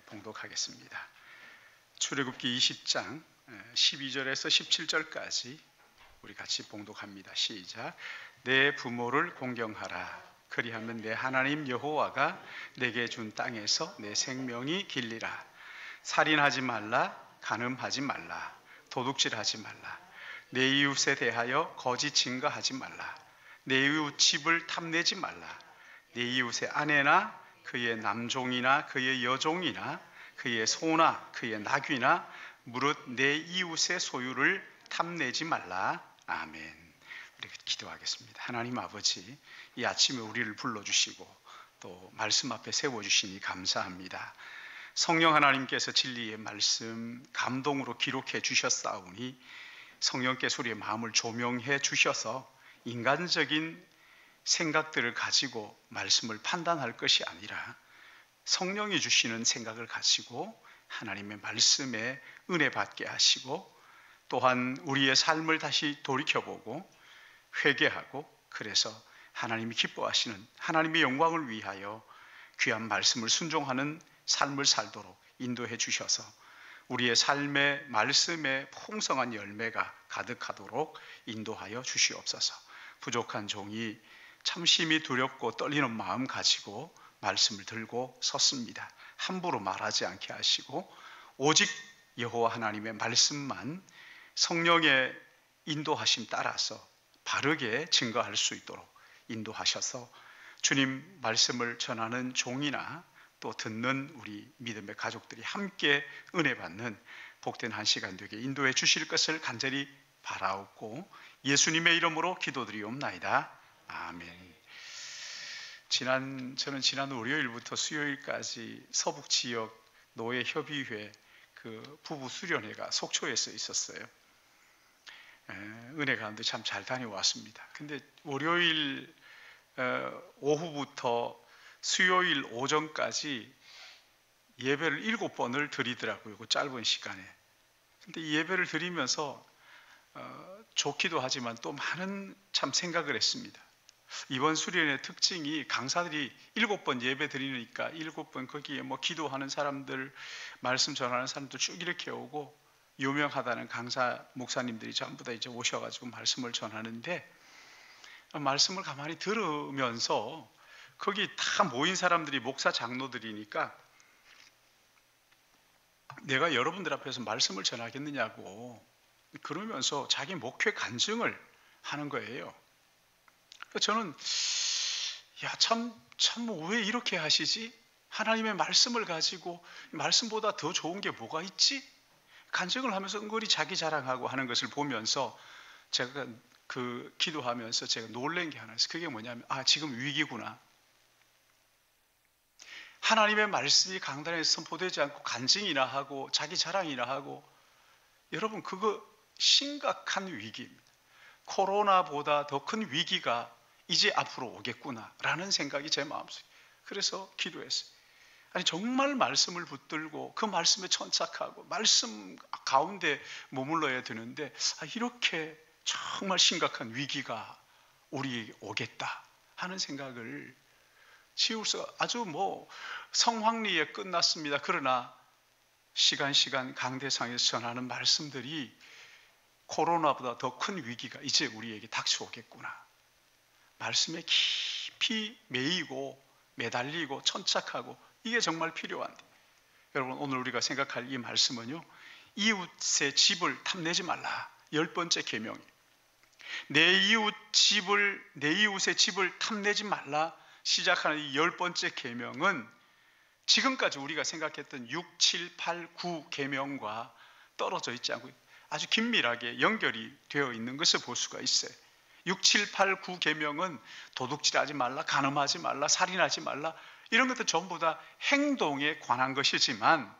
봉독하겠습니다. 출애굽기 20장 12절에서 17절까지 우리 같이 봉독합니다. 시작. 내 부모를 공경하라. 그리하면 내 하나님 여호와가 내게 준 땅에서 내 생명이 길리라. 살인하지 말라. 간음하지 말라. 도둑질하지 말라. 내 이웃에 대하여 거짓 증거하지 말라. 내 이웃 집을 탐내지 말라. 내 이웃의 아내나 그의 남종이나 그의 여종이나 그의 소나 그의 나귀나 무릇 내 이웃의 소유를 탐내지 말라. 아멘. 우리 기도하겠습니다. 하나님 아버지, 이 아침에 우리를 불러주시고 또 말씀 앞에 세워주시니 감사합니다. 성령 하나님께서 진리의 말씀 감동으로 기록해 주셨사오니 성령께서 우리의 마음을 조명해 주셔서 인간적인 생각들을 가지고 말씀을 판단할 것이 아니라 성령이 주시는 생각을 가지고 하나님의 말씀에 은혜 받게 하시고 또한 우리의 삶을 다시 돌이켜보고 회개하고 그래서 하나님이 기뻐하시는 하나님의 영광을 위하여 귀한 말씀을 순종하는 삶을 살도록 인도해 주셔서 우리의 삶의 말씀에 풍성한 열매가 가득하도록 인도하여 주시옵소서. 부족한 종이 참심이 두렵고 떨리는 마음 가지고 말씀을 들고 섰습니다. 함부로 말하지 않게 하시고 오직 여호와 하나님의 말씀만 성령의 인도하심 따라서 바르게 증거할 수 있도록 인도하셔서 주님 말씀을 전하는 종이나 또 듣는 우리 믿음의 가족들이 함께 은혜 받는 복된 한 시간 되게 인도해 주실 것을 간절히 바라옵고 예수님의 이름으로 기도드리옵나이다. 아멘. 저는 지난 월요일부터 수요일까지 서북 지역 노예협의회 그 부부 수련회가 속초에서 있었어요. 은혜 가운데 참 잘 다녀왔습니다. 근데 월요일 오후부터 수요일 오전까지 예배를 7번을 드리더라고요. 그 짧은 시간에. 근데 이 예배를 드리면서 좋기도 하지만 또 많은 참 생각을 했습니다. 이번 수련의 특징이 강사들이 7번 예배 드리니까 7번 거기에 뭐 기도하는 사람들, 말씀 전하는 사람들 쭉 이렇게 오고 유명하다는 강사 목사님들이 전부 다 이제 오셔가지고 말씀을 전하는데 말씀을 가만히 들으면서 거기 다 모인 사람들이 목사 장로들이니까 내가 여러분들 앞에서 말씀을 전하겠느냐고 그러면서 자기 목회 간증을 하는 거예요. 저는 참 왜 이렇게 하시지? 하나님의 말씀을 가지고 말씀보다 더 좋은 게 뭐가 있지? 간증을 하면서 은근히 자기 자랑하고 하는 것을 보면서 제가 기도하면서 제가 놀란 게 하나 있어요. 그게 뭐냐면 지금 위기구나. 하나님의 말씀이 강단에서 선포되지 않고 간증이나 하고 자기 자랑이나 하고 여러분 그거 심각한 위기입니다. 코로나보다 더 큰 위기가 이제 앞으로 오겠구나라는 생각이 제 마음속에. 그래서 기도했어요. 정말 말씀을 붙들고 그 말씀에 천착하고 말씀 가운데 머물러야 되는데 이렇게 정말 심각한 위기가 우리에게 오겠다 하는 생각을 지울 수가 아주 성황리에 끝났습니다. 그러나 시간 강대상에서 전하는 말씀들이 코로나보다 더 큰 위기가 이제 우리에게 닥쳐오겠구나. 말씀에 깊이 매이고 매달리고 천착하고 이게 정말 필요한데 여러분 오늘 우리가 생각할 이 말씀은요 이웃의 집을 탐내지 말라 10번째 계명이에요. 내 이웃의 집을 탐내지 말라 시작하는 이 10번째 계명은 지금까지 우리가 생각했던 6, 7, 8, 9 계명과 떨어져 있지 않고 아주 긴밀하게 연결이 되어 있는 것을 볼 수가 있어요. 6, 7, 8, 9 계명은 도둑질하지 말라, 간음하지 말라, 살인하지 말라 이런 것들 전부 다 행동에 관한 것이지만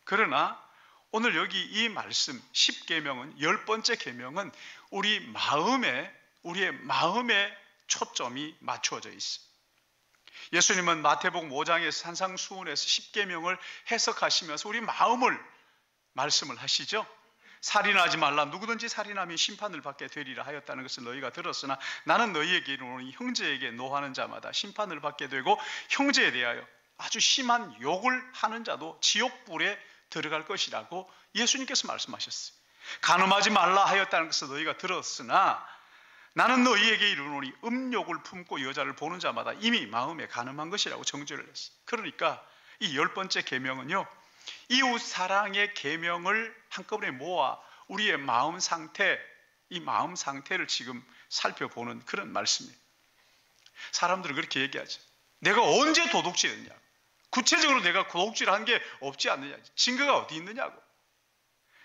그러나 오늘 여기 이 말씀 10계명은 10번째 계명은 우리의 마음에 초점이 맞추어져 있어요. 예수님은 마태복음 5장에서 산상수훈에서 10계명을 해석하시면서 우리 마음을 말씀을 하시죠. 살인하지 말라. 누구든지 살인하면 심판을 받게 되리라 하였다는 것을 너희가 들었으나 나는 너희에게 이르노니 형제에게 노하는 자마다 심판을 받게 되고 형제에 대하여 아주 심한 욕을 하는 자도 지옥불에 들어갈 것이라고 예수님께서 말씀하셨어요. 간음하지 말라 하였다는 것을 너희가 들었으나 나는 너희에게 이르노니 음욕을 품고 여자를 보는 자마다 이미 마음에 간음한 것이라고 정죄를 했어요. 그러니까 이 10번째 계명은요, 이웃 사랑의 계명을 한꺼번에 모아 우리의 마음 상태, 이 마음 상태를 지금 살펴보는 그런 말씀이에요. 사람들은 그렇게 얘기하죠. 내가 언제 도둑질했냐? 구체적으로 내가 도둑질한 게 없지 않느냐? 증거가 어디 있느냐고.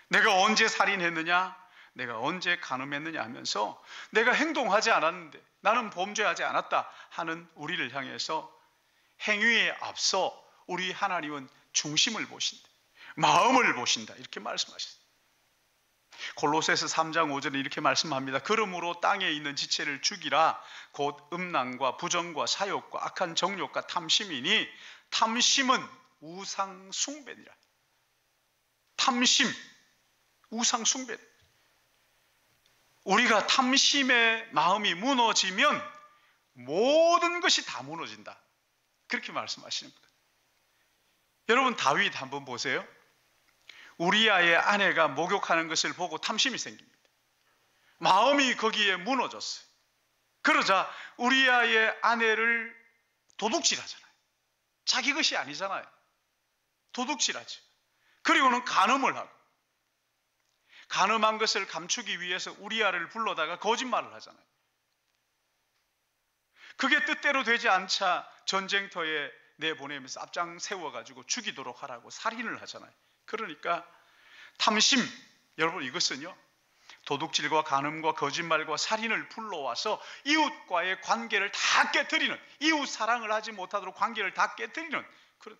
내가 언제 살인했느냐? 내가 언제 간음했느냐 하면서 내가 행동하지 않았는데 나는 범죄하지 않았다 하는 우리를 향해서 행위에 앞서 우리 하나님은 중심을 보신다. 마음을 보신다. 이렇게 말씀하셨어요. 골로새서 3장 5절에 이렇게 말씀합니다. 그러므로 땅에 있는 지체를 죽이라. 곧 음란과 부정과 사욕과 악한 정욕과 탐심이니 탐심은 우상 숭배니라. 탐심, 우상 숭배. 우리가 탐심의 마음이 무너지면 모든 것이 다 무너진다. 그렇게 말씀하시는 거예요. 여러분, 다윗 한번 보세요. 우리아의 아내가 목욕하는 것을 보고 탐심이 생깁니다. 마음이 거기에 무너졌어요. 그러자 우리아의 아내를 도둑질하잖아요. 자기 것이 아니잖아요. 도둑질하죠. 그리고는 간음을 하고, 간음한 것을 감추기 위해서 우리아를 불러다가 거짓말을 하잖아요. 그게 뜻대로 되지 않자 전쟁터에 내보내면서 앞장 세워가지고 죽이도록 하라고 살인을 하잖아요. 그러니까 탐심, 여러분 이것은요, 도둑질과 간음과 거짓말과 살인을 불러와서 이웃과의 관계를 다 깨뜨리는, 이웃 사랑을 하지 못하도록 관계를 다 깨뜨리는 그런,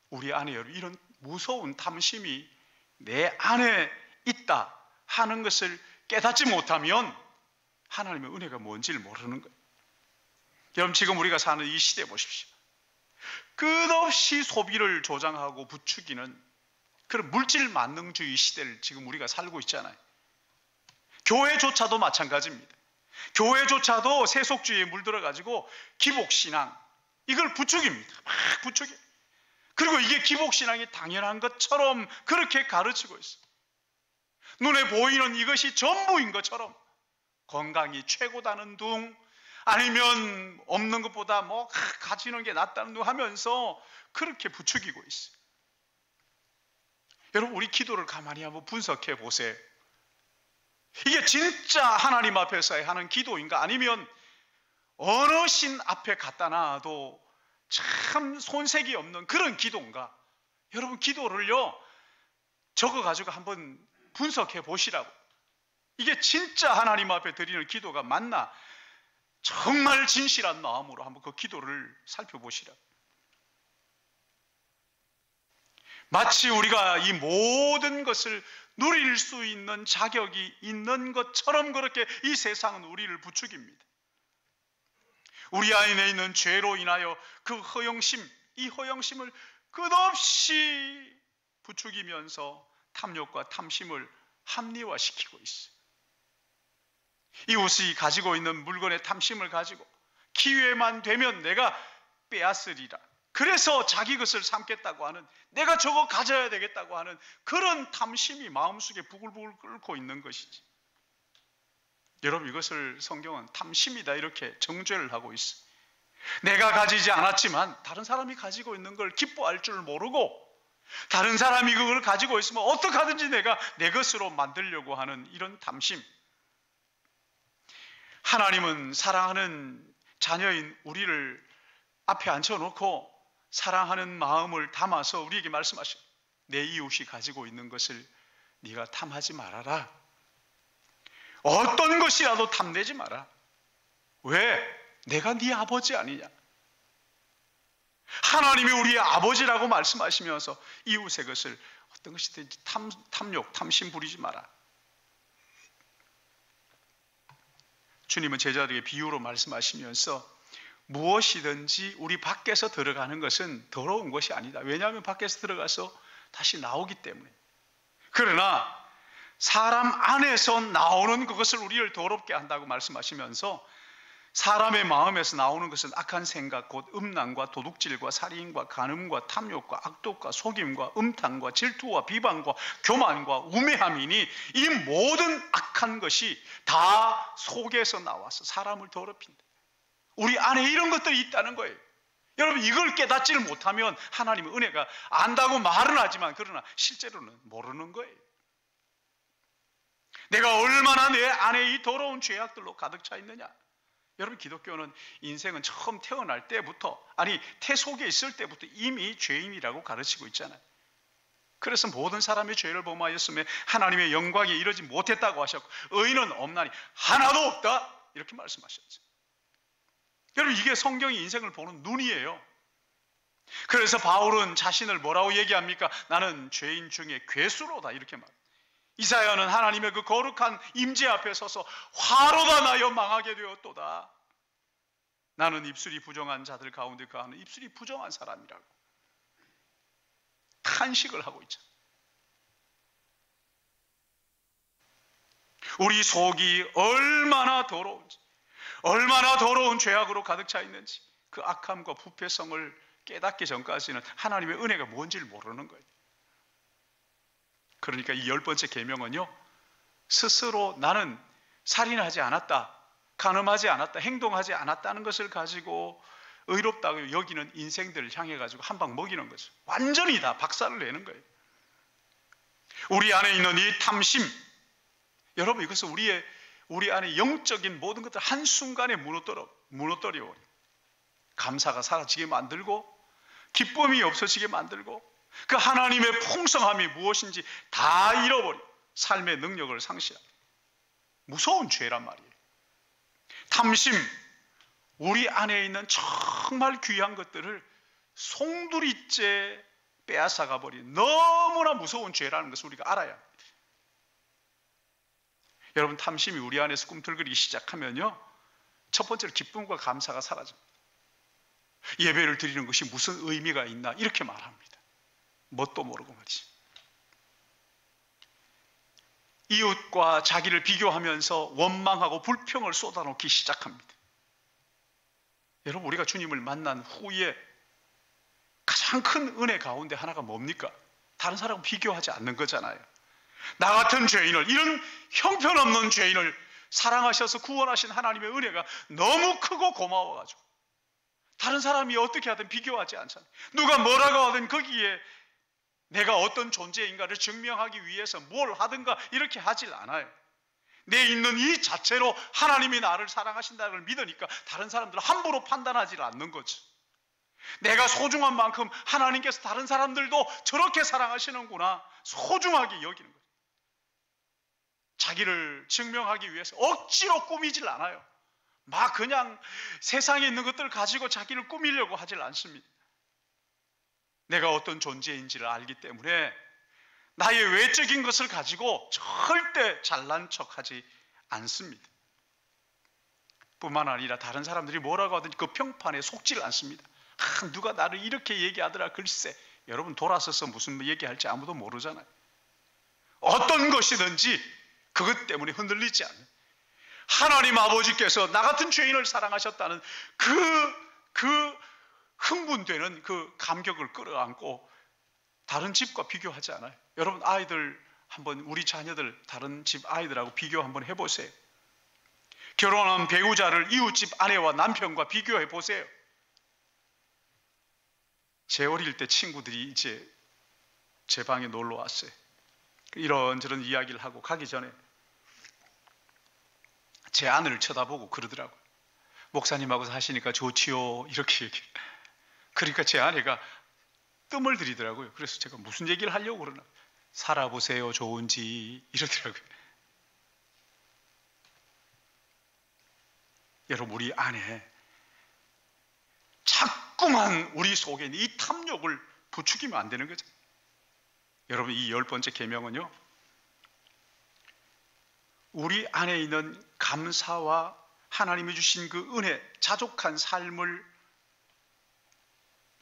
우리 안에 여러분 이런 무서운 탐심이 내 안에 있다 하는 것을 깨닫지 못하면 하나님의 은혜가 뭔지를 모르는 거예요. 여러분, 지금 우리가 사는 이 시대 보십시오. 끝없이 소비를 조장하고 부추기는 그런 물질 만능주의 시대를 지금 우리가 살고 있잖아요. 교회조차도 마찬가지입니다. 교회조차도 세속주의에 물들어가지고 기복신앙, 이걸 부추깁니다. 막 부추겨. 그리고 이게 기복신앙이 당연한 것처럼 그렇게 가르치고 있어요. 눈에 보이는 이것이 전부인 것처럼 건강이 최고다는 둥, 아니면 없는 것보다 뭐 가지는 게 낫다는 둥 하면서 그렇게 부추기고 있어요. 여러분, 우리 기도를 가만히 한번 분석해 보세요. 이게 진짜 하나님 앞에서 하는 기도인가, 아니면 어느 신 앞에 갖다 놔도 참 손색이 없는 그런 기도인가? 여러분, 기도를요 적어가지고 한번 분석해 보시라고. 이게 진짜 하나님 앞에 드리는 기도가 맞나? 정말 진실한 마음으로 한번 그 기도를 살펴보시라고. 마치 우리가 이 모든 것을 누릴 수 있는 자격이 있는 것처럼 그렇게 이 세상은 우리를 부추깁니다. 우리 안에 있는 죄로 인하여 그 허영심, 이 허영심을 끝없이 부추기면서 탐욕과 탐심을 합리화시키고 있어요. 이웃이 가지고 있는 물건의 탐심을 가지고 기회만 되면 내가 빼앗으리라. 그래서 자기 것을 삼겠다고 하는, 내가 저거 가져야 되겠다고 하는 그런 탐심이 마음속에 부글부글 끓고 있는 것이지. 여러분, 이것을 성경은 탐심이다 이렇게 정죄를 하고 있어요. 내가 가지지 않았지만 다른 사람이 가지고 있는 걸 기뻐할 줄 모르고, 다른 사람이 그걸 가지고 있으면 어떻게 하든지 내가 내 것으로 만들려고 하는 이런 탐심. 하나님은 사랑하는 자녀인 우리를 앞에 앉혀놓고 사랑하는 마음을 담아서 우리에게 말씀하셔요. 내 이웃이 가지고 있는 것을 네가 탐하지 말아라. 어떤 것이라도 탐내지 마라. 왜? 내가 네 아버지 아니냐. 하나님이 우리의 아버지라고 말씀하시면서 이웃의 것을 어떤 것이든지 탐욕, 탐심 부리지 마라. 주님은 제자들에게 비유로 말씀하시면서 무엇이든지 우리 밖에서 들어가는 것은 더러운 것이 아니다. 왜냐하면 밖에서 들어가서 다시 나오기 때문에. 그러나 사람 안에서 나오는 그것을 우리를 더럽게 한다고 말씀하시면서 사람의 마음에서 나오는 것은 악한 생각, 곧 음란과 도둑질과 살인과 간음과 탐욕과 악독과 속임과 음탕과 질투와 비방과 교만과 우매함이니 이 모든 악한 것이 다 속에서 나와서 사람을 더럽힌다. 우리 안에 이런 것들이 있다는 거예요. 여러분, 이걸 깨닫지를 못하면 하나님의 은혜가 안다고 말은 하지만 그러나 실제로는 모르는 거예요. 내가 얼마나 내 안에 이 더러운 죄악들로 가득 차 있느냐. 여러분, 기독교는 인생은 처음 태어날 때부터, 아니 태 속에 있을 때부터 이미 죄인이라고 가르치고 있잖아요. 그래서 모든 사람의 죄를 범하였으며 하나님의 영광에 이르지 못했다고 하셨고 의인은 없나니 하나도 없다 이렇게 말씀하셨죠. 여러분, 이게 성경이 인생을 보는 눈이에요. 그래서 바울은 자신을 뭐라고 얘기합니까? 나는 죄인 중에 괴수로다 이렇게 말합니다. 이사야는 하나님의 그 거룩한 임재 앞에 서서 화로다 나여 망하게 되었도다. 나는 입술이 부정한 자들 가운데 거하는 입술이 부정한 사람이라고 탄식을 하고 있잖아요. 우리 속이 얼마나 더러운지, 얼마나 더러운 죄악으로 가득 차 있는지 그 악함과 부패성을 깨닫기 전까지는 하나님의 은혜가 뭔지를 모르는 거예요. 그러니까 이 10번째 계명은요, 스스로 나는 살인하지 않았다, 간음하지 않았다, 행동하지 않았다는 것을 가지고 의롭다고 여기는 인생들을 향해 가지고 한 방 먹이는 거죠. 완전히 다 박살을 내는 거예요. 우리 안에 있는 이 탐심, 여러분, 이것은 우리 안에 영적인 모든 것들 한순간에 무너뜨려 버려요. 감사가 사라지게 만들고 기쁨이 없어지게 만들고 그 하나님의 풍성함이 무엇인지 다 잃어버려 삶의 능력을 상실하고 무서운 죄란 말이에요. 탐심, 우리 안에 있는 정말 귀한 것들을 송두리째 빼앗아가 버린 너무나 무서운 죄라는 것을 우리가 알아야 합니다. 여러분, 탐심이 우리 안에서 꿈틀거리기 시작하면요, 첫 번째로 기쁨과 감사가 사라집니다. 예배를 드리는 것이 무슨 의미가 있나 이렇게 말합니다. 뭣도 모르고 말이지. 이웃과 자기를 비교하면서 원망하고 불평을 쏟아놓기 시작합니다. 여러분, 우리가 주님을 만난 후에 가장 큰 은혜 가운데 하나가 뭡니까? 다른 사람과 비교하지 않는 거잖아요. 나 같은 죄인을, 이런 형편없는 죄인을 사랑하셔서 구원하신 하나님의 은혜가 너무 크고 고마워가지고 다른 사람이 어떻게 하든 비교하지 않잖아요. 누가 뭐라고 하든 거기에 내가 어떤 존재인가를 증명하기 위해서 뭘 하든가 이렇게 하질 않아요. 내 있는 이 자체로 하나님이 나를 사랑하신다는 걸 믿으니까 다른 사람들은 함부로 판단하지 않는 거죠. 내가 소중한 만큼 하나님께서 다른 사람들도 저렇게 사랑하시는구나 소중하게 여기는 거예요. 자기를 증명하기 위해서 억지로 꾸미질 않아요. 막 그냥 세상에 있는 것들을 가지고 자기를 꾸미려고 하질 않습니다. 내가 어떤 존재인지를 알기 때문에 나의 외적인 것을 가지고 절대 잘난 척하지 않습니다. 뿐만 아니라 다른 사람들이 뭐라고 하든지 그 평판에 속지를 않습니다. 누가 나를 이렇게 얘기하더라. 글쎄, 여러분 돌아서서 무슨 얘기할지 아무도 모르잖아요. 어떤 것이든지 그것 때문에 흔들리지 않아요. 하나님 아버지께서 나 같은 죄인을 사랑하셨다는 그 흥분되는 그 감격을 끌어안고 다른 집과 비교하지 않아요. 여러분, 아이들 한번, 우리 자녀들 다른 집 아이들하고 비교 한번 해보세요. 결혼한 배우자를 이웃집 아내와 남편과 비교해 보세요. 제 어릴 때 친구들이 이제 제 방에 놀러 왔어요. 이런저런 이야기를 하고 가기 전에 제 아내를 쳐다보고 그러더라고요. 목사님하고 사시니까 좋지요 이렇게 얘기해요. 그러니까 제 아내가 뜸을 들이더라고요. 그래서 제가 무슨 얘기를 하려고 그러나, 살아보세요 좋은지 이러더라고요. 여러분, 우리 안에 자꾸만 우리 속에 있는 이 탐욕을 부추기면 안 되는 거죠. 여러분, 이 10번째 계명은요, 우리 안에 있는 감사와 하나님이 주신 그 은혜, 자족한 삶을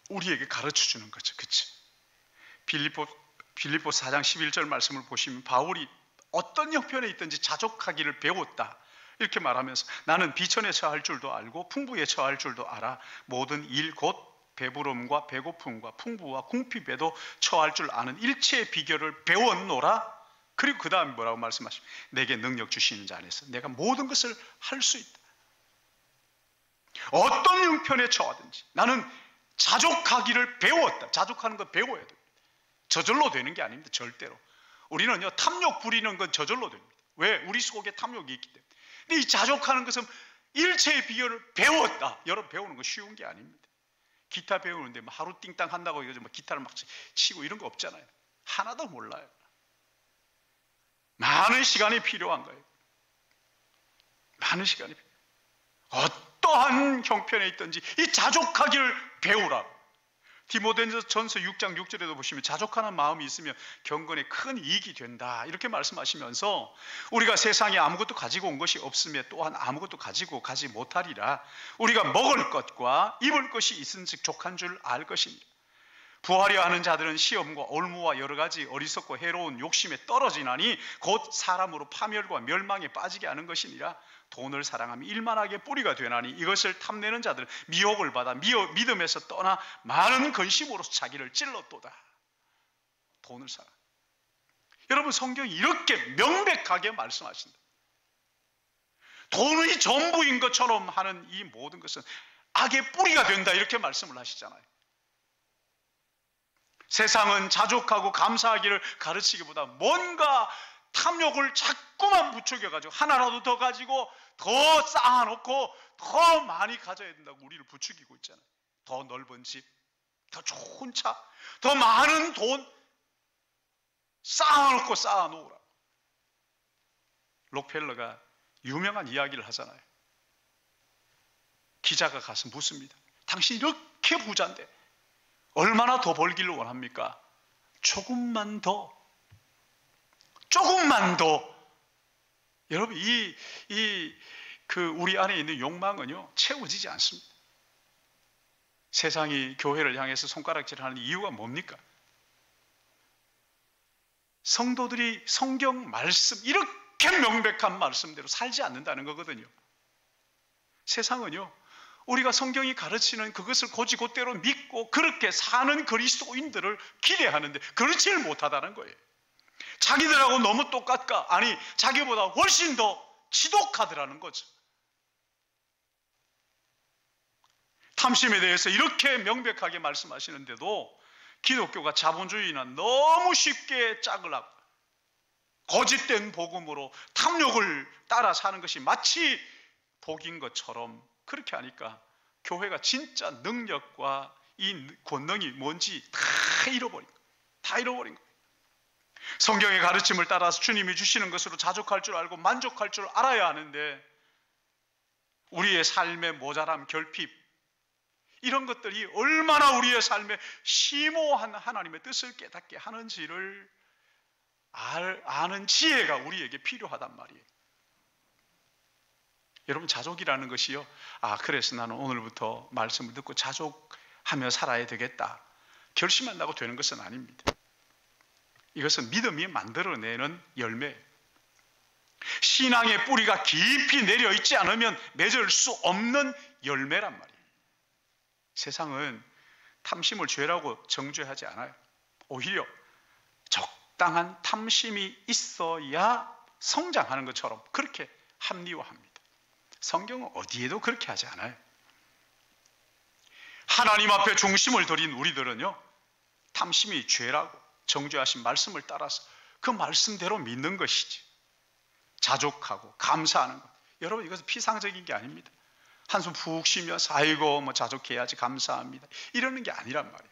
우리에게 가르쳐 주는 거죠. 그치? 빌립보 4장 11절 말씀을 보시면 바울이 어떤 형편에 있든지 자족하기를 배웠다 이렇게 말하면서 나는 비천에 처할 줄도 알고 풍부에 처할 줄도 알아. 모든 일 곧 배부름과 배고픔과 풍부와 궁핍에도 처할 줄 아는 일체의 비결을 배웠노라. 그리고 그 다음에 뭐라고 말씀하시면 내게 능력 주시는 자 안에서 내가 모든 것을 할 수 있다. 어떤 형편에 처하든지 나는 자족하기를 배웠다. 자족하는 거 배워야 됩니다. 저절로 되는 게 아닙니다. 절대로. 우리는요, 탐욕 부리는 건 저절로 됩니다. 왜? 우리 속에 탐욕이 있기 때문에. 근데 이 자족하는 것은 일체의 비결을 배웠다. 여러분, 배우는 거 쉬운 게 아닙니다. 기타 배우는데 하루 띵땅 한다고 해서 기타를 막 치고 이런 거 없잖아요. 하나도 몰라요. 많은 시간이 필요한 거예요. 많은 시간이 어떠한 형편에 있든지 이 자족하기를 배우라. 디모데전서 6장 6절에도 보시면 자족하는 마음이 있으면 경건에 큰 이익이 된다 이렇게 말씀하시면서 우리가 세상에 아무것도 가지고 온 것이 없으며 또한 아무것도 가지고 가지 못하리라. 우리가 먹을 것과 입을 것이 있은즉 족한 줄 알 것입니다. 부하려 하는 자들은 시험과 올무와 여러 가지 어리석고 해로운 욕심에 떨어지나니 곧 사람으로 파멸과 멸망에 빠지게 하는 것이니라. 돈을 사랑하며 일만하게 뿌리가 되나니 이것을 탐내는 자들은 미혹을 받아 믿음에서 떠나 많은 근심으로 자기를 찔렀도다. 돈을 사랑. 여러분, 성경이 이렇게 명백하게 말씀하신다. 돈이 전부인 것처럼 하는 이 모든 것은 악의 뿌리가 된다 이렇게 말씀을 하시잖아요. 세상은 자족하고 감사하기를 가르치기보다 뭔가 탐욕을 자꾸만 부추겨가지고 하나라도 더 가지고 더 쌓아놓고 더 많이 가져야 된다고 우리를 부추기고 있잖아요. 더 넓은 집, 더 좋은 차, 더 많은 돈 쌓아놓고 쌓아놓으라. 록펠러가 유명한 이야기를 하잖아요. 기자가 가서 묻습니다. 당신 이렇게 부자인데 얼마나 더 벌기를 원합니까? 조금만 더. 여러분, 우리 안에 있는 욕망은요, 채워지지 않습니다. 세상이 교회를 향해서 손가락질을 하는 이유가 뭡니까? 성도들이 성경 말씀, 이렇게 명백한 말씀대로 살지 않는다는 거거든요. 세상은요, 우리가 성경이 가르치는 그것을 곧이곧대로 믿고 그렇게 사는 그리스도인들을 기대하는데 그렇지를 못하다는 거예요. 자기들하고 너무 똑같까? 아니, 자기보다 훨씬 더 지독하더라는 거죠. 탐심에 대해서 이렇게 명백하게 말씀하시는데도 기독교가 자본주의나 너무 쉽게 짝을 하고 거짓된 복음으로 탐욕을 따라 사는 것이 마치 복인 것처럼 그렇게 하니까 교회가 진짜 능력과 이 권능이 뭔지 다 잃어버린 거예요. 성경의 가르침을 따라서 주님이 주시는 것으로 자족할 줄 알고 만족할 줄 알아야 하는데 우리의 삶의 모자람, 결핍 이런 것들이 얼마나 우리의 삶에 심오한 하나님의 뜻을 깨닫게 하는지를 아는 지혜가 우리에게 필요하단 말이에요. 여러분, 자족이라는 것이요, 그래서 나는 오늘부터 말씀을 듣고 자족하며 살아야 되겠다 결심한다고 되는 것은 아닙니다. 이것은 믿음이 만들어내는 열매, 신앙의 뿌리가 깊이 내려있지 않으면 맺을 수 없는 열매란 말이에요. 세상은 탐심을 죄라고 정죄하지 않아요. 오히려 적당한 탐심이 있어야 성장하는 것처럼 그렇게 합리화합니다. 성경은 어디에도 그렇게 하지 않아요. 하나님 앞에 중심을 들인 우리들은요, 탐심이 죄라고 정죄하신 말씀을 따라서 그 말씀대로 믿는 것이지, 자족하고 감사하는 것, 여러분, 이것은 피상적인 게 아닙니다. 한숨 푹 쉬면서 아이고 자족해야지 감사합니다 이러는 게 아니란 말이에요.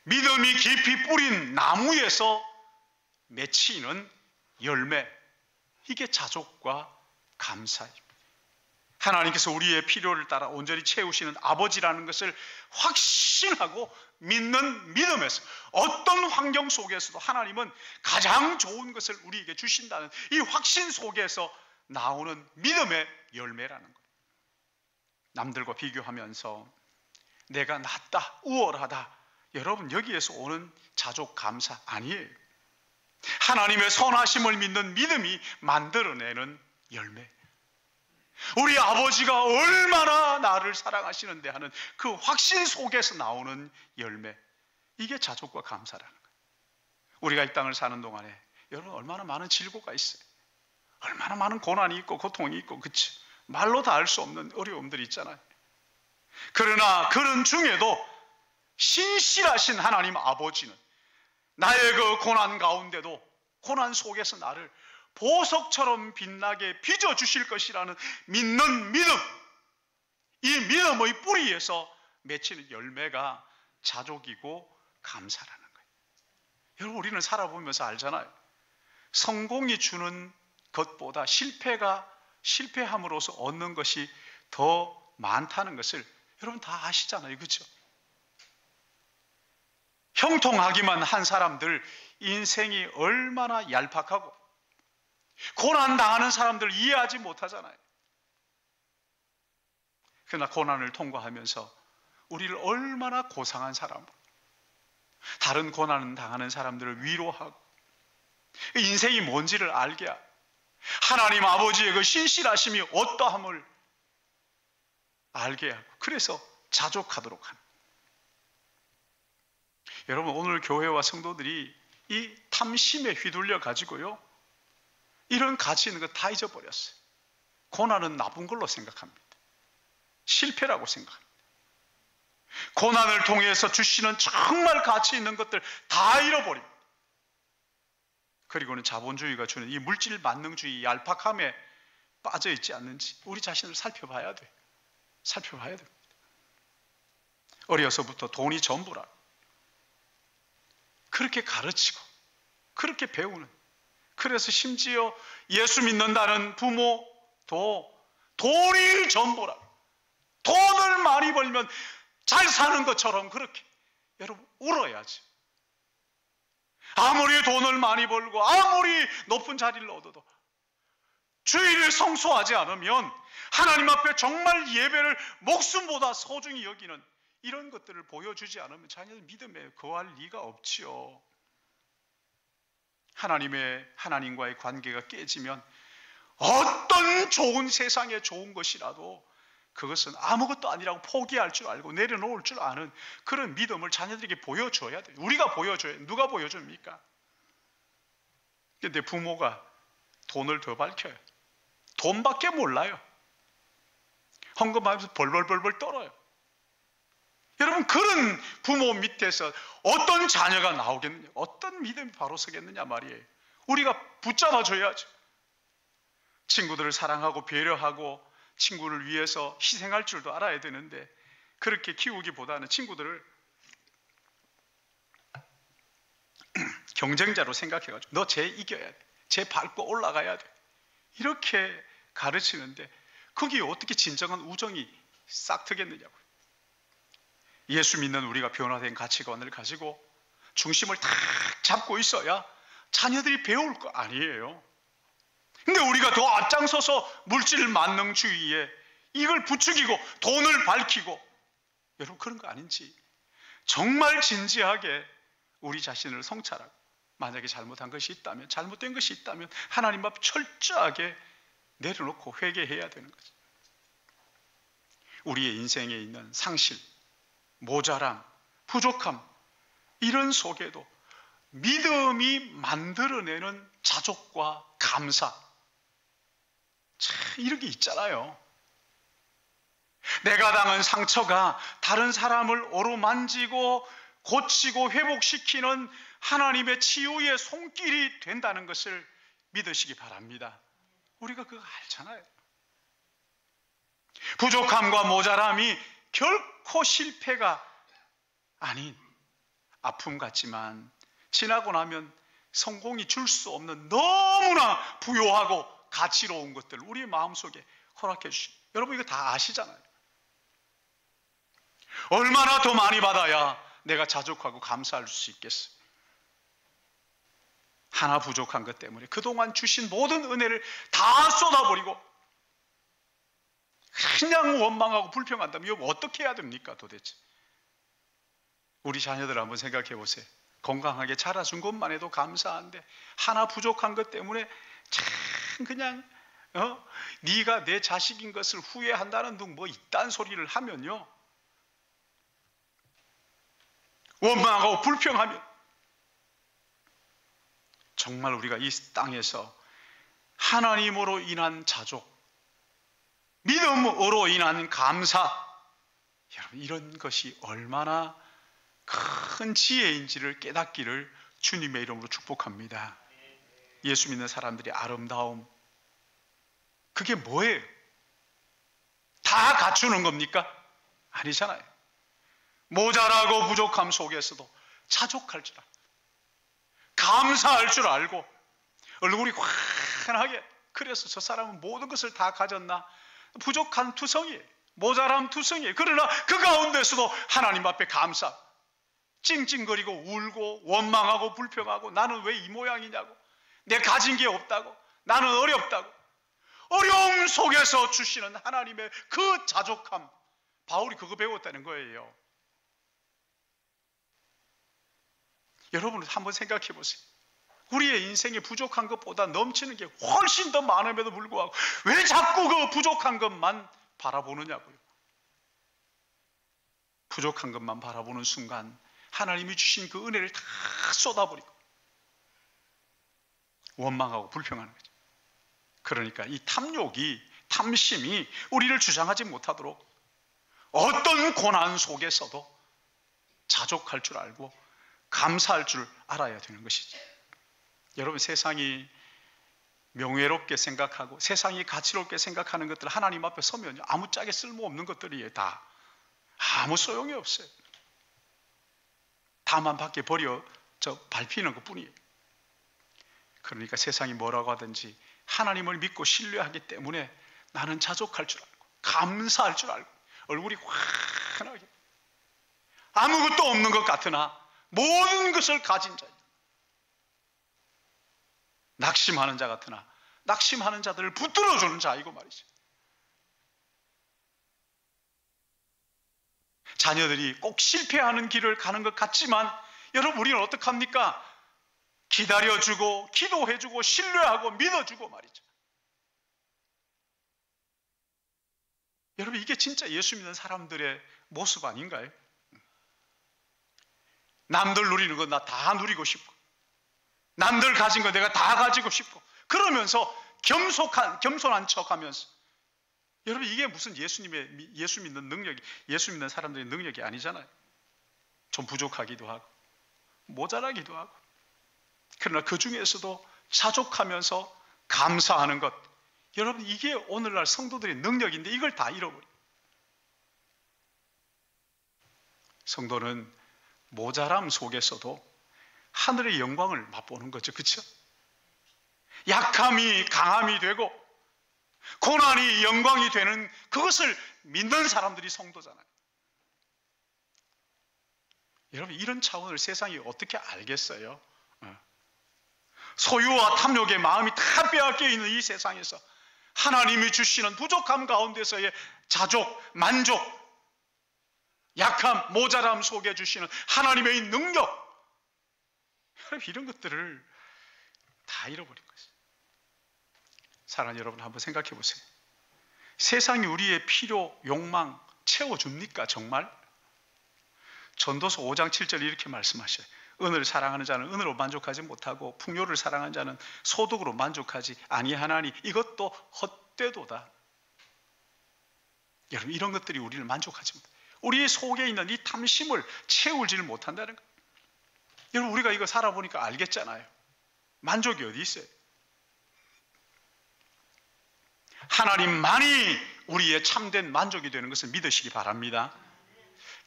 믿음이 깊이 뿌린 나무에서 맺히는 열매, 이게 자족과 감사입니다. 하나님께서 우리의 필요를 따라 온전히 채우시는 아버지라는 것을 확신하고 믿는 믿음에서 어떤 환경 속에서도 하나님은 가장 좋은 것을 우리에게 주신다는 이 확신 속에서 나오는 믿음의 열매라는 거예요. 남들과 비교하면서 내가 낫다, 우월하다, 여러분, 여기에서 오는 자족 감사 아니에요. 하나님의 선하심을 믿는 믿음이 만들어내는 열매. 우리 아버지가 얼마나 나를 사랑하시는데 하는 그 확신 속에서 나오는 열매. 이게 자족과 감사라는 거예요. 우리가 이 땅을 사는 동안에 여러분 얼마나 많은 질고가 있어요. 얼마나 많은 고난이 있고 고통이 있고, 그치? 말로 다 알 수 없는 어려움들이 있잖아요. 그러나 그런 중에도 신실하신 하나님 아버지는 나의 그 고난 가운데도, 고난 속에서 나를 보석처럼 빛나게 빚어주실 것이라는 믿는 믿음, 이 믿음의 뿌리에서 맺히는 열매가 자족이고 감사라는 거예요. 여러분, 우리는 살아보면서 알잖아요. 성공이 주는 것보다 실패함으로써 얻는 것이 더 많다는 것을 여러분 다 아시잖아요. 그렇죠? 형통하기만 한 사람들 인생이 얼마나 얄팍하고, 고난당하는 사람들 이해하지 못하잖아요. 그러나 고난을 통과하면서 우리를 얼마나 고상한 사람, 다른 고난 당하는 사람들을 위로하고 인생이 뭔지를 알게 하고 하나님 아버지의 그 신실하심이 어떠함을 알게 하고, 그래서 자족하도록 하는. 여러분, 오늘 교회와 성도들이 이 탐심에 휘둘려 가지고요, 이런 가치 있는 거 다 잊어버렸어요. 고난은 나쁜 걸로 생각합니다. 실패라고 생각합니다. 고난을 통해서 주시는 정말 가치 있는 것들 다 잃어버립니다. 그리고는 자본주의가 주는 이 물질 만능주의 얄팍함에 빠져 있지 않는지 우리 자신을 살펴봐야 돼요. 살펴봐야 됩니다. 어려서부터 돈이 전부라 그렇게 가르치고 그렇게 배우는, 그래서 심지어 예수 믿는다는 부모도 돈이 전부라, 돈을 많이 벌면 잘 사는 것처럼 그렇게 여러분 울어야지. 아무리 돈을 많이 벌고 아무리 높은 자리를 얻어도 주의를 성수하지 않으면, 하나님 앞에 정말 예배를 목숨보다 소중히 여기는 이런 것들을 보여주지 않으면 자녀들 믿음에 거할 리가 없지요. 하나님과의 관계가 깨지면 어떤 좋은 세상에 좋은 것이라도 그것은 아무것도 아니라고 포기할 줄 알고 내려놓을 줄 아는 그런 믿음을 자녀들에게 보여줘야 돼요. 우리가 보여줘야 돼요. 누가 보여줍니까? 근데 부모가 돈을 더 밝혀요. 돈밖에 몰라요. 헌금하면서 벌벌벌벌 떨어요. 여러분, 그런 부모 밑에서 어떤 자녀가 나오겠느냐, 어떤 믿음이 바로 서겠느냐 말이에요. 우리가 붙잡아 줘야죠. 친구들을 사랑하고 배려하고 친구를 위해서 희생할 줄도 알아야 되는데, 그렇게 키우기보다는 친구들을 경쟁자로 생각해가지고 너 쟤 이겨야 돼, 쟤 밟고 올라가야 돼, 이렇게 가르치는데 거기에 어떻게 진정한 우정이 싹 트겠느냐고요. 예수 믿는 우리가 변화된 가치관을 가지고 중심을 탁 잡고 있어야 자녀들이 배울 거 아니에요. 근데 우리가 더 앞장서서 물질 만능주의에 이걸 부추기고 돈을 밝히고, 여러분 그런 거 아닌지 정말 진지하게 우리 자신을 성찰하고, 만약에 잘못한 것이 있다면, 잘못된 것이 있다면 하나님 앞 철저하게 내려놓고 회개해야 되는 거죠. 우리의 인생에 있는 상실, 모자람, 부족함, 이런 속에도 믿음이 만들어내는 자족과 감사, 참 이런 게 있잖아요. 내가 당한 상처가 다른 사람을 어루만지고 고치고 회복시키는 하나님의 치유의 손길이 된다는 것을 믿으시기 바랍니다. 우리가 그거 알잖아요. 부족함과 모자람이 결코 실패가 아닌 아픔 같지만 지나고 나면 성공이 줄 수 없는 너무나 부요하고 가치로운 것들 우리의 마음속에 허락해 주십니다. 여러분 이거 다 아시잖아요. 얼마나 더 많이 받아야 내가 자족하고 감사할 수 있겠어요. 하나 부족한 것 때문에 그동안 주신 모든 은혜를 다 쏟아버리고 그냥 원망하고 불평한다면 이거 어떻게 해야 됩니까 도대체? 우리 자녀들 한번 생각해 보세요. 건강하게 자라준 것만 해도 감사한데 하나 부족한 것 때문에 참 그냥 네가 내 자식인 것을 후회한다는 등 뭐 이딴 소리를 하면요, 원망하고 불평하면 정말 우리가 이 땅에서 하나님으로 인한 자족, 믿음으로 인한 감사, 여러분 이런 것이 얼마나 큰 지혜인지를 깨닫기를 주님의 이름으로 축복합니다. 예수 믿는 사람들이 아름다움, 그게 뭐예요? 다 갖추는 겁니까? 아니잖아요. 모자라고 부족함 속에서도 자족할 줄 알고, 감사할 줄 알고, 얼굴이 환하게, 그래서 저 사람은 모든 것을 다 가졌나? 부족한 투성이에요. 모자람 투성이에요. 그러나 그 가운데서도 하나님 앞에 감사, 찡찡거리고 울고 원망하고 불평하고, 나는 왜 이 모양이냐고, 내 가진 게 없다고, 나는 어렵다고, 어려움 속에서 주시는 하나님의 그 자족함, 바울이 그거 배웠다는 거예요. 여러분 한번 생각해 보세요. 우리의 인생에 부족한 것보다 넘치는 게 훨씬 더 많음에도 불구하고 왜 자꾸 그 부족한 것만 바라보느냐고요. 부족한 것만 바라보는 순간 하나님이 주신 그 은혜를 다 쏟아버리고 원망하고 불평하는 거죠. 그러니까 이 탐욕이, 탐심이 우리를 주장하지 못하도록 어떤 고난 속에서도 자족할 줄 알고 감사할 줄 알아야 되는 것이죠. 여러분, 세상이 명예롭게 생각하고 세상이 가치롭게 생각하는 것들 하나님 앞에 서면요, 아무짝에 쓸모없는 것들이에요. 다 아무 소용이 없어요. 다만 밖에 밟히는 것뿐이에요. 그러니까 세상이 뭐라고 하든지 하나님을 믿고 신뢰하기 때문에 나는 자족할 줄 알고 감사할 줄 알고 얼굴이 환하게, 아무것도 없는 것 같으나 모든 것을 가진 자, 낙심하는 자 같으나 낙심하는 자들을 붙들어주는 자이고 말이죠. 자녀들이 꼭 실패하는 길을 가는 것 같지만 여러분, 우리는 어떡합니까? 기다려주고 기도해주고 신뢰하고 믿어주고 말이죠. 여러분, 이게 진짜 예수 믿는 사람들의 모습 아닌가요? 남들 누리는 거 나 다 누리고 싶고, 남들 가진 거 내가 다 가지고 싶고, 그러면서 겸손한 척하면서, 여러분 이게 무슨 예수 믿는 능력이, 예수 믿는 사람들의 능력이 아니잖아요. 좀 부족하기도 하고 모자라기도 하고, 그러나 그 중에서도 자족하면서 감사하는 것, 여러분 이게 오늘날 성도들의 능력인데 이걸 다 잃어버려요. 성도는 모자람 속에서도 하늘의 영광을 맛보는 거죠. 그렇죠? 약함이 강함이 되고 고난이 영광이 되는 그것을 믿는 사람들이 성도잖아요. 여러분, 이런 차원을 세상이 어떻게 알겠어요? 소유와 탐욕의 마음이 다 빼앗겨 있는 이 세상에서 하나님이 주시는 부족함 가운데서의 자족, 만족, 약함, 모자람 속에 주시는 하나님의 능력, 이런 것들을 다 잃어버린 것이에요. 사랑하는 여러분, 한번 생각해 보세요. 세상이 우리의 필요, 욕망 채워줍니까? 정말? 전도서 5장 7절 이렇게 말씀하셔요. 은을 사랑하는 자는 은으로 만족하지 못하고 풍요를 사랑하는 자는 소득으로 만족하지 아니하나니 이것도 헛되도다. 여러분, 이런 것들이 우리를 만족하지 못해요. 우리 속에 있는 이 탐심을 채우지를 못한다는 거예요. 여러분, 우리가 이거 살아보니까 알겠잖아요. 만족이 어디 있어요? 하나님만이 우리의 참된 만족이 되는 것을 믿으시기 바랍니다.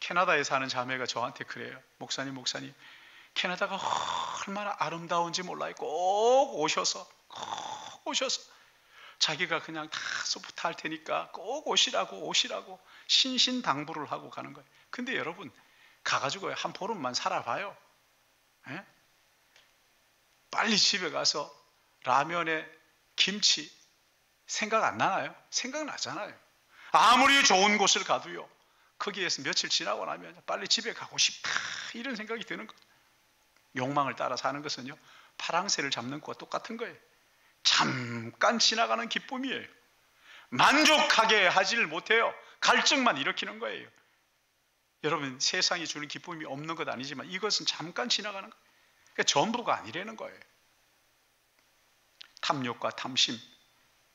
캐나다에 사는 자매가 저한테 그래요. 목사님, 캐나다가 얼마나 아름다운지 몰라요. 꼭 오셔서 자기가 그냥 다 소프트 할 테니까 꼭 오시라고 신신당부를 하고 가는 거예요. 근데 여러분, 가가지고 한 보름만 살아봐요. 에? 빨리 집에 가서 라면에 김치 생각 안 나나요? 생각나잖아요. 아무리 좋은 곳을 가도요, 거기에서 며칠 지나고 나면 빨리 집에 가고 싶다, 이런 생각이 드는 거예요. 욕망을 따라 사는 것은요, 파랑새를 잡는 것과 똑같은 거예요. 잠깐 지나가는 기쁨이에요. 만족하게 하지를 못해요. 갈증만 일으키는 거예요. 여러분, 세상이 주는 기쁨이 없는 것 아니지만 이것은 잠깐 지나가는 거예요. 그러니까 전부가 아니라는 거예요. 탐욕과 탐심,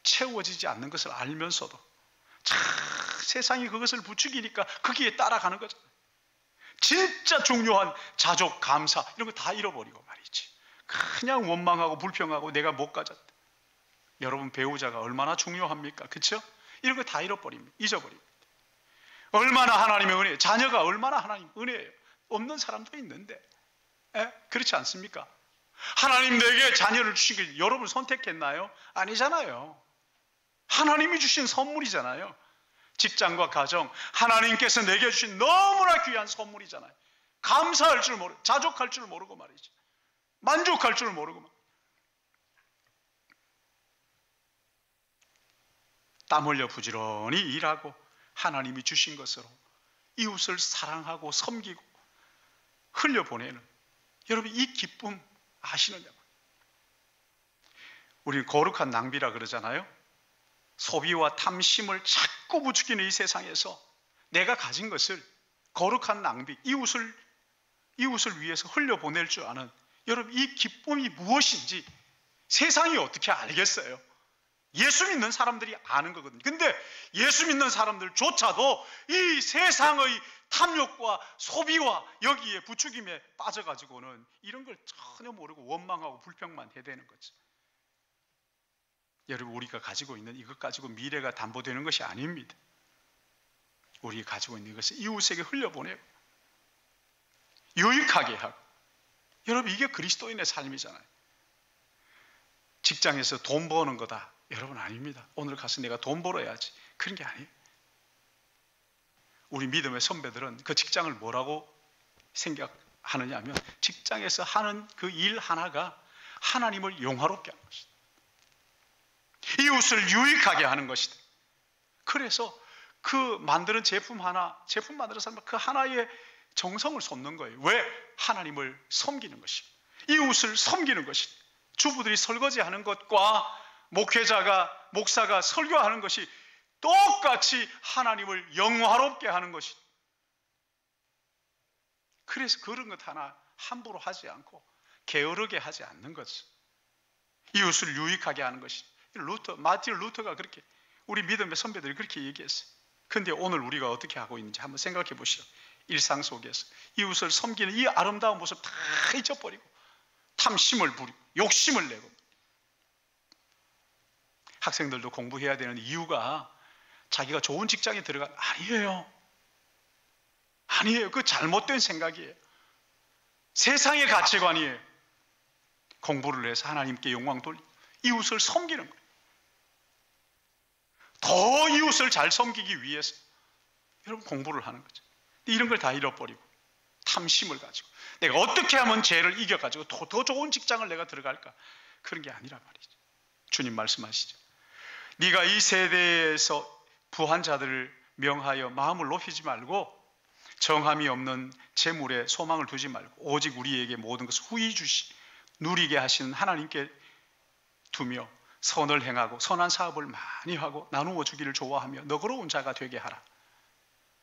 채워지지 않는 것을 알면서도 세상이 그것을 부추기니까 거기에 따라가는 거죠. 진짜 중요한 자족, 감사 이런 거 다 잃어버리고 말이지. 그냥 원망하고 불평하고 내가 못 가졌다. 여러분, 배우자가 얼마나 중요합니까? 그렇죠? 이런 거 다 잃어버립니다. 잊어버립니다. 얼마나 하나님의 은혜, 자녀가 얼마나 하나님 은혜예요. 없는 사람도 있는데, 그렇지 않습니까? 하나님 내게 자녀를 주신 게 여러분 선택했나요? 아니잖아요. 하나님이 주신 선물이잖아요. 직장과 가정, 하나님께서 내게 주신 너무나 귀한 선물이잖아요. 감사할 줄 모르고, 자족할 줄 모르고 말이죠. 만족할 줄 모르고 말이죠. 땀 흘려 부지런히 일하고 하나님이 주신 것으로 이웃을 사랑하고 섬기고 흘려보내는, 여러분 이 기쁨 아시느냐고요. 우리는 거룩한 낭비라 그러잖아요. 소비와 탐심을 자꾸 부추기는 이 세상에서 내가 가진 것을 거룩한 낭비, 이웃을 위해서 흘려보낼 줄 아는, 여러분 이 기쁨이 무엇인지 세상이 어떻게 알겠어요? 예수 믿는 사람들이 아는 거거든요. 근데 예수 믿는 사람들조차도 이 세상의 탐욕과 소비와 여기에 부추김에 빠져가지고는 이런 걸 전혀 모르고 원망하고 불평만 해대는 거죠. 여러분, 우리가 가지고 있는 이것 가지고 미래가 담보되는 것이 아닙니다. 우리가 가지고 있는 것을 이웃에게 흘려보내고 유익하게 하고, 여러분 이게 그리스도인의 삶이잖아요. 직장에서 돈 버는 거다, 여러분 아닙니다. 오늘 가서 내가 돈 벌어야지, 그런 게 아니에요. 우리 믿음의 선배들은 그 직장을 뭐라고 생각하느냐 하면, 직장에서 하는 그 일 하나가 하나님을 영화롭게 하는 것이다. 이웃을 유익하게 하는 것이다. 그래서 그 만드는 제품 만드는 사람 그 하나의 정성을 쏟는 거예요. 왜? 하나님을 섬기는 것입니다. 이웃을 섬기는 것입니다. 주부들이 설거지하는 것과 목사가 설교하는 것이 똑같이 하나님을 영화롭게 하는 것이다. 그래서 그런 것 하나 함부로 하지 않고 게으르게 하지 않는 거죠. 이웃을 유익하게 하는 것이다. 마틴 루터가 그렇게, 우리 믿음의 선배들이 그렇게 얘기했어요. 근데 오늘 우리가 어떻게 하고 있는지 한번 생각해 보시오. 일상 속에서 이웃을 섬기는 이 아름다운 모습 다 잊어버리고 탐심을 부리고 욕심을 내고. 학생들도 공부해야 되는 이유가 자기가 좋은 직장에 들어간, 아니에요. 그 잘못된 생각이에요. 세상의 가치관이에요. 공부를 해서 하나님께 영광 돌리고 이웃을 섬기는 거예요. 더 이웃을 잘 섬기기 위해서 여러분 공부를 하는 거죠. 이런 걸 다 잃어버리고 탐심을 가지고 내가 어떻게 하면 죄를 이겨가지고 더 좋은 직장을 내가 들어갈까, 그런 게 아니란 말이죠. 주님 말씀하시죠. 네가 이 세대에서 부한 자들을 명하여 마음을 높이지 말고 정함이 없는 재물에 소망을 두지 말고 오직 우리에게 모든 것을 후히 누리게 하시는 하나님께 두며 선을 행하고 선한 사업을 많이 하고 나누어 주기를 좋아하며 너그러운 자가 되게 하라.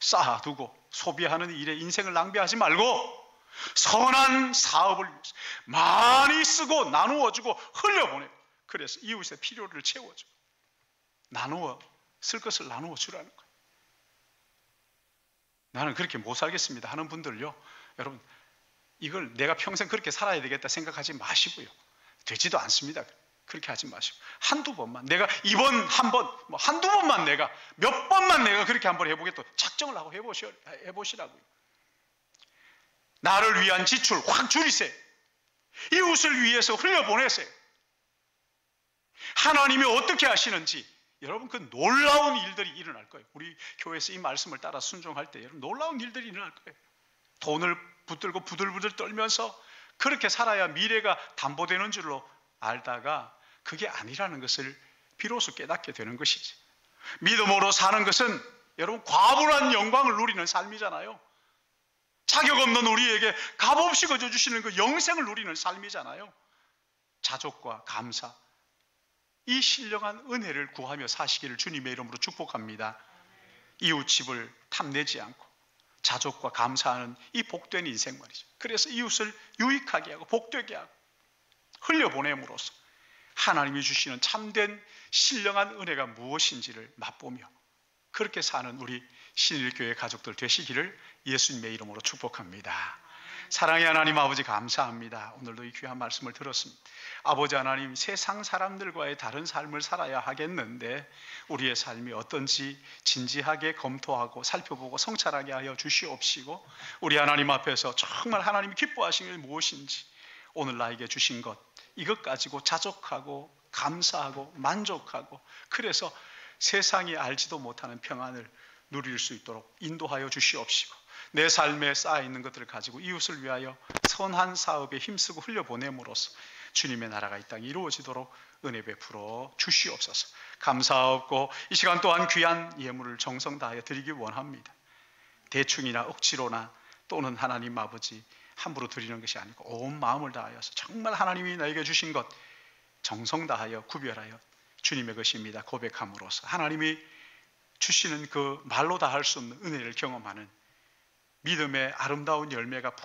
쌓아두고 소비하는 일에 인생을 낭비하지 말고 선한 사업을 많이 쓰고 나누어 주고 흘려보내. 그래서 이웃의 필요를 채워줘. 쓸 것을 나누어 주라는 거예요. 나는 그렇게 못 살겠습니다 하는 분들요, 여러분 이걸 내가 평생 그렇게 살아야 되겠다 생각하지 마시고요. 되지도 않습니다. 그렇게 하지 마시고 한두 번만, 내가 이번 한두 번만, 내가 몇 번만 내가 그렇게 한번 해보겠다 작정을 하고 해보시라고요. 나를 위한 지출 확 줄이세요. 이웃을 위해서 흘려보내세요. 하나님이 어떻게 하시는지 여러분 그 놀라운 일들이 일어날 거예요. 우리 교회에서 이 말씀을 따라 순종할 때 여러분 놀라운 일들이 일어날 거예요. 돈을 붙들고 부들부들 떨면서 그렇게 살아야 미래가 담보되는 줄로 알다가 그게 아니라는 것을 비로소 깨닫게 되는 것이지. 믿음으로 사는 것은 여러분 과분한 영광을 누리는 삶이잖아요. 자격 없는 우리에게 값없이 거저 주시는 그 영생을 누리는 삶이잖아요. 자족과 감사, 이 신령한 은혜를 구하며 사시기를 주님의 이름으로 축복합니다. 이웃집을 탐내지 않고 자족과 감사하는 이 복된 인생 말이죠. 그래서 이웃을 유익하게 하고 복되게 하고 흘려보냄으로써 하나님이 주시는 참된 신령한 은혜가 무엇인지를 맛보며 그렇게 사는 우리 신일교회 가족들 되시기를 예수님의 이름으로 축복합니다. 사랑의 하나님 아버지 감사합니다. 오늘도 이 귀한 말씀을 들었습니다. 아버지 하나님, 세상 사람들과의 다른 삶을 살아야 하겠는데 우리의 삶이 어떤지 진지하게 검토하고 살펴보고 성찰하게 하여 주시옵시고, 우리 하나님 앞에서 정말 하나님이 기뻐하시는 게 무엇인지 오늘 나에게 주신 것, 이것 가지고 자족하고 감사하고 만족하고, 그래서 세상이 알지도 못하는 평안을 누릴 수 있도록 인도하여 주시옵시고, 내 삶에 쌓여있는 것들을 가지고 이웃을 위하여 선한 사업에 힘쓰고 흘려보냄으로써 주님의 나라가 이 땅에 이루어지도록 은혜 베풀어 주시옵소서. 감사하옵고 이 시간 또한 귀한 예물을 정성 다하여 드리기 원합니다. 대충이나 억지로나 또는 하나님 아버지 함부로 드리는 것이 아니고 온 마음을 다하여서 정말 하나님이 나에게 주신 것 정성 다하여 구별하여 주님의 것입니다 고백함으로써 하나님이 주시는 그 말로 다 할 수 없는 은혜를 경험하는 믿음의 아름다운 열매가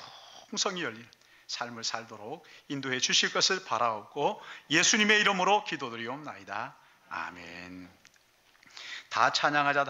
풍성히 열리는 삶을 살도록 인도해 주실 것을 바라옵고 예수님의 이름으로 기도드리옵나이다. 아멘. 다 찬양하자.